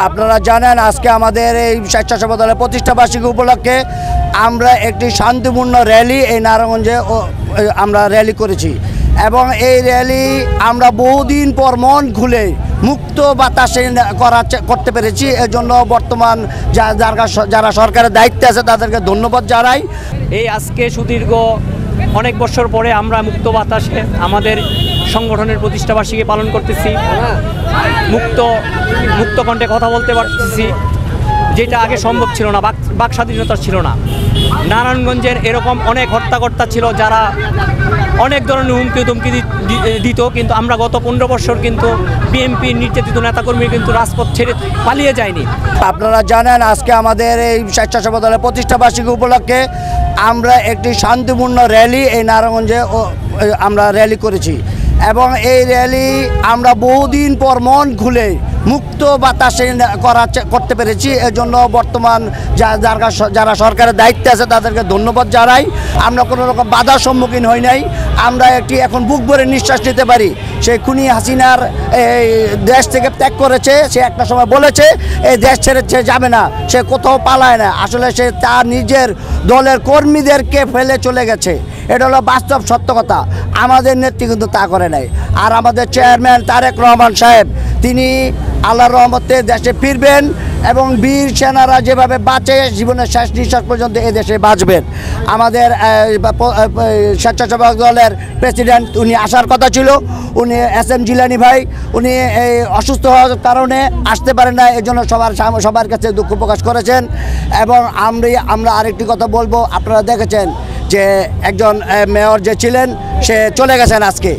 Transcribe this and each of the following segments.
আপনারা জানেন আজকে আমাদের এই স্বেচ্ছাসেবক দলের প্রতিষ্ঠা বার্ষিকী উপলক্ষে আমরা একটি শান্তিপূর্ণ র্যালি এই নারায়ণগঞ্জে আমরা র্যালি করেছি এবং এই র্যালি আমরা বহুদিন পর মন খুলে মুক্ত বাতাসে করতে পেরেছি। এজন্য বর্তমান যারা সরকারের দায়িত্বে আছে তাদেরকে ধন্যবাদ জানাই। এই আজকে সুদীর্ঘ অনেক বছর পরে আমরা মুক্ত বাতাসে আমাদের সংগঠনের প্রতিষ্ঠা বার্ষিকী পালন করতেছি, মুক্ত কণ্ঠে কথা বলতে পারতেছি, যেটা আগে সম্ভব ছিল না, বাক স্বাধীনতা ছিল না। নারায়ণগঞ্জের এরকম অনেক হত্যাকর্তা ছিল যারা অনেক ধরনের হুমকি ধুমকি দিত, কিন্তু আমরা গত 15 বছর কিন্তু বিএনপি নির্যাতিত নেতাকর্মী কিন্তু রাজপথ ছেড়ে পালিয়ে যায়নি। আপনারা জানেন আজকে আমাদের এই স্বেচ্ছাসেবক দলের প্রতিষ্ঠা বার্ষিকী উপলক্ষে আমরা একটি শান্তিপূর্ণ র্যালি এই নারায়ণগঞ্জে আমরা র্যালি করেছি এবং এই র্যালি আমরা বহুদিন পর মন খুলে মুক্ত বাতাসে করতে পেরেছি। এজন্য বর্তমান যারা সরকারের দায়িত্বে আছে তাদেরকে ধন্যবাদ জানাই। আমরা কোনো রকম বাধার সম্মুখীন হই নাই। আমরা এখন বুক ভরে নিঃশ্বাস নিতে পারি। সে খুনি হাসিনার এই দেশ থেকে ত্যাগ করেছে। সে একটা সময় বলেছে এই দেশ ছেড়ে যাবে না, সে কোথাও পালায় না। আসলে সে তার নিজের দলের কর্মীদেরকে ফেলে চলে গেছে। এটা হলো বাস্তব সত্য কথা। আমাদের নেত্রী কিন্তু তা করে নাই। আর আমাদের চেয়ারম্যান তারেক রহমান সাহেব তিনি আল্লাহর রহমতে দেশে ফিরবেন এবং বীর সেনারা যেভাবে বাঁচে জীবনের শেষ নিঃশ্বাস পর্যন্ত এই দেশে বাঁচবেন। আমাদের স্বেচ্ছাসেবক দলের প্রেসিডেন্ট উনি আসার কথা ছিল, উনি SM জিলানি ভাই উনি অসুস্থ হওয়ার কারণে আসতে পারেন না। এই জন্য সবার কাছে দুঃখ প্রকাশ করেছেন। এবং আমরা আরেকটি কথা বলবো, আপনারা দেখেছেন যে একজন মেয়র যে ছিলেন সে চলে গেছেন আজকে।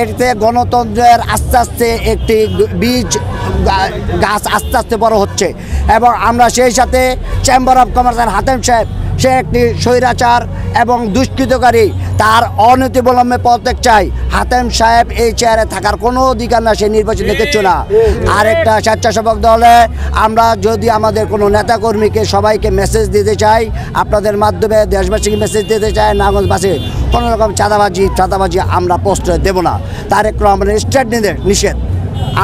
এতে গণতন্ত্রের আস্তে আস্তে একটি বীজ গাছ আস্তে আস্তে বড় হচ্ছে এবং আমরা সেই সাথে চেম্বার অফ কমার্সের হাতেম সাহেব সে একটি স্বৈরাচার এবং দুষ্কৃতকারী, তার অনতিবিলম্বে পদত্যাগ চাই। হাতেম সাহেব এই চেয়ারে থাকার কোনো অধিকার না, সে নির্বাচিত কিছু না। আর একটা স্বেচ্ছাসেবক দলে আমরা যদি আমাদের কোনো নেতাকর্মীকে সবাইকে মেসেজ দিতে চাই, আপনাদের মাধ্যমে দেশবাসীকে মেসেজ দিতে চাই, নারায়ণগঞ্জবাসী কোনো রকম চাঁদাবাজি আমরা পোস্টে দেব না। তারেক রহমানের স্টেট নিষেধ,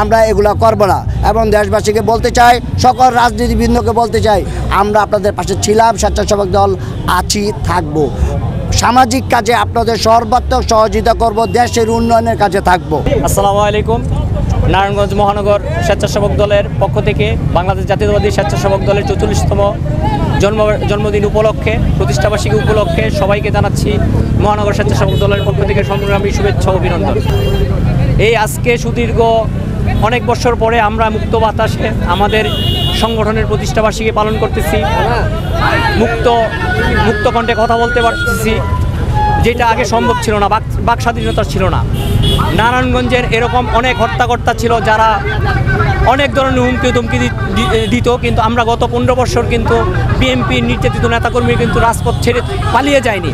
আমরা এগুলো করব না। এবং দেশবাসীকে বলতে চাই, সকল রাজনীতিবৃন্দকে বলতে চাই, আমরা আপনাদের পাশে ছিলাম, স্বেচ্ছাসেবক দল আছি, থাকবো। সামাজিক কাজে আপনাদের সর্বাত্মক সহযোগিতা করব, দেশের উন্নয়নের কাজে থাকবো। আসসালামু আলাইকুম। নারায়ণগঞ্জ মহানগর স্বেচ্ছাসেবক দলের পক্ষ থেকে বাংলাদেশ জাতীয়তাবাদী স্বেচ্ছাসেবক দলের 44তম জন্মদিন উপলক্ষে, প্রতিষ্ঠা বার্ষিকী উপলক্ষে সবাইকে জানাচ্ছি মহানগর স্বেচ্ছাসেবক দলের পক্ষ থেকে সংগ্রামী শুভেচ্ছা ও অভিনন্দন। এই আজকে সুদীর্ঘ অনেক বছর পরে আমরা মুক্ত বাতাসে আমাদের সংগঠনের প্রতিষ্ঠা বার্ষিকী পালন করতেছি, মুক্ত কণ্ঠে কথা বলতে পারতেছি, যেটা আগে সম্ভব ছিল না, বাক স্বাধীনতা ছিল না। নারায়ণগঞ্জের এরকম অনেক হত্যাকর্তা ছিল যারা অনেক ধরনের হুমকি ধুমকি দিত, কিন্তু আমরা গত 15 বছর কিন্তু বিএনপি নির্যাতিত নেতাকর্মী কিন্তু রাজপথ ছেড়ে পালিয়ে যায়নি।